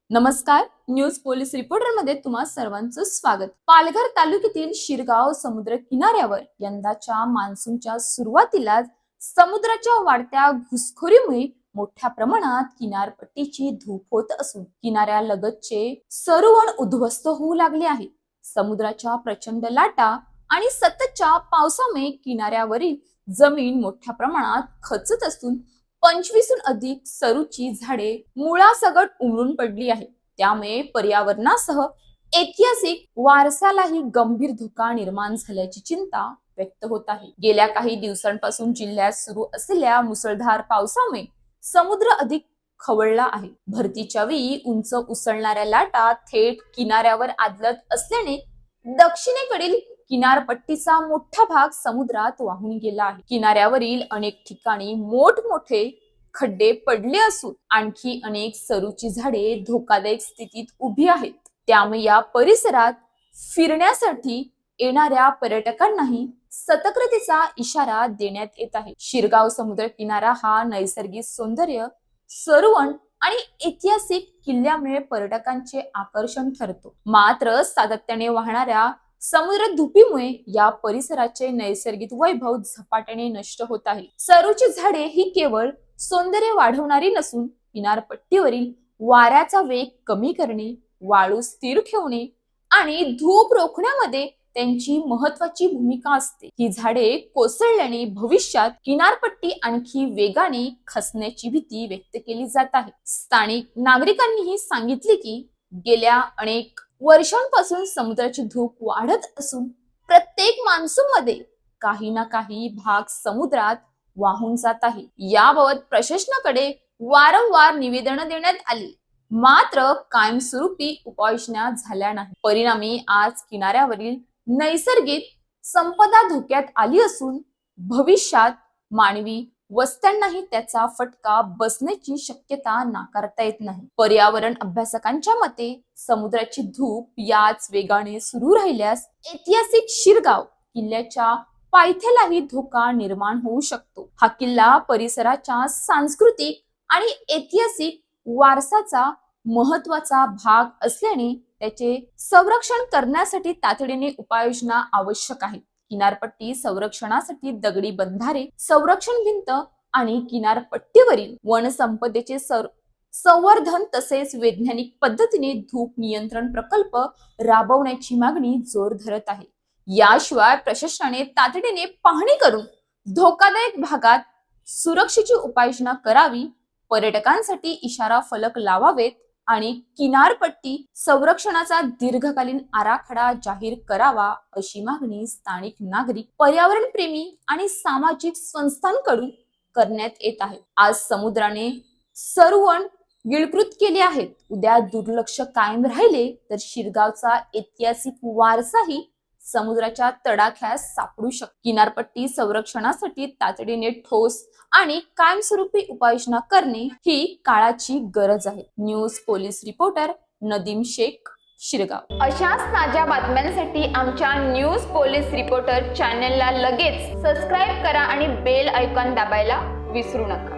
नमस्कार. News police reporter मध्ये तुम्हा सर्वांचं स्वागत. पालघर तालुक्यातील शिरगाव समुद्र किनाऱ्यावर यंदाच्या मान्सूनच्या सुरुवातीलाच समुद्राच्या वाढत्या घुसखोरीमुळे मोठ्या प्रमाणात किनारपट्टीची धूप होत असून किनाऱ्यालगतचे सरोवर उद्ध्वस्त होऊ लागले आहे. समुद्राच्या प्रचंड लाटा आणि सततच्या पावसामुळे किनाऱ्यावरील जमीन मोठ्या प्रमाणात खचत असून 25हून अधिक सरूची झाडे मुळासकट उमरून पडली आहे. त्यामुळे पर्यावरणासह ऐतिहासिक वारसालाही गंभीर धोका निर्माण झाल्याची चिंता व्यक्त होत आहे. गेल्या काही दिवसांपासून जिल्ह्यात सुरू असलेल्या मुसळधार पावसामुळे समुद्र अधिक खवळला आहे. भरतीच्या वेळी उंच उसळणाऱ्या लाटा थेट किनाऱ्यावर आदळत असल्याने दक्षिणेकडील किनारपट्टीचा मोठा भाग समुद्रात वाहून गेला आहे. किनाऱ्यावरील अनेक ठिकाणी मोठमोठे खड्डे पडले असून आणखी अनेक सरूची झाडे धोकादायक स्थितीत उभी आहेत. त्यामुळे या परिसरात फिरण्यासाठी येणाऱ्या पर्यटकांनाही सतर्कतेचा इशारा देण्यात येत आहे. शिरगाव समुद्र किनारा हा नैसर्गिक सौंदर्य, सरोवर आणि ऐतिहासिक किल्ल्यामुळे पर्यटकांचे आकर्षण ठरतो. मात्र सातत्याने वाहणाऱ्या समुद्र धुपीमुळे या परिसराचे नैसर्गिक वैभव झपाट्याने नष्ट होत आहे. सरूची झाडे ही केवळ सौंदर्य वाढवणारी नसून किनारपट्टीवरील वाऱ्याचा वेग कमी करणे, वाळू स्थिर ठेवणे आणि धूप रोखण्यामध्ये त्यांची महत्वाची भूमिका असते. ही झाडे कोसळल्याने भविष्यात किनारपट्टी आणखी वेगाने खचण्याची भीती व्यक्त केली जात आहे. स्थानिक नागरिकांनीही सांगितले की गेल्या अनेक वर्षांपासून समुद्राची धूप वाढत असून प्रत्येक मान्सून मध्ये काही ना काही भाग समुद्रात वाहून जात आहे. याबाबत प्रशासनाकडे वारंवार निवेदन देण्यात आली, मात्र कायमस्वरूपी उपाययोजना झाल्या नाही. परिणामी आज किनाऱ्यावरील नैसर्गिक संपदा धोक्यात आली असून भविष्यात मानवी वस्त्यांनाही त्याचा फटका बसण्याची शक्यता नाकारता येत नाही. पर्यावरण अभ्यासकांच्या मते समुद्राची धूप याच वेगाने सुरू राहिल्यास ऐतिहासिक शिरगाव किल्ल्याच्या पायथ्यालाही धोका निर्माण होऊ शकतो. हा किल्ला परिसराच्या सांस्कृतिक आणि ऐतिहासिक वारसाचा महत्वाचा भाग असल्याने त्याचे संरक्षण करण्यासाठी तातडीने उपाययोजना आवश्यक आहेत. किनारपट्टी संरक्षणासाठी दगडी बंधारे, संरक्षण भिंत आणि किनारपट्टीवरील वनसंपदेचे संवर्धन तसेच वैज्ञानिक पद्धतीने धूप नियंत्रण प्रकल्प राबवण्याची मागणी जोर धरत आहे. याशिवाय प्रशासनाने तातडीने पाहणी करून धोकादायक भागात सुरक्षेची उपाययोजना करावी, पर्यटकांसाठी इशारा फलक लावावेत आणि किनारपट्टी संरक्षणाचा दीर्घकालीन आराखडा जाहीर करावा, अशी मागणी स्थानिक नागरिक, पर्यावरण प्रेमी आणि सामाजिक संस्थांकडून करण्यात येत आहे. आज समुद्राने सरोवर गिळकृत केले आहेत. उद्या दुर्लक्ष कायम राहिले तर शिरगावचा ऐतिहासिक वारसाही समुद्राच्या तडाख्यास सापडू शकतो. किनारपट्टी संरक्षणासाठी तातडीने ठोस आणि कायमस्वरूपी उपाययोजना करणे ही काळाची गरज आहे. News police reporter Nadeem Shaikh, Shirgaon. अशाच ताज्या बातम्यांसाठी आमच्या न्यूज पोलीस रिपोर्टर चॅनलला लगेच सबस्क्राईब करा आणि बेल आयकॉन दाबायला विसरू नका.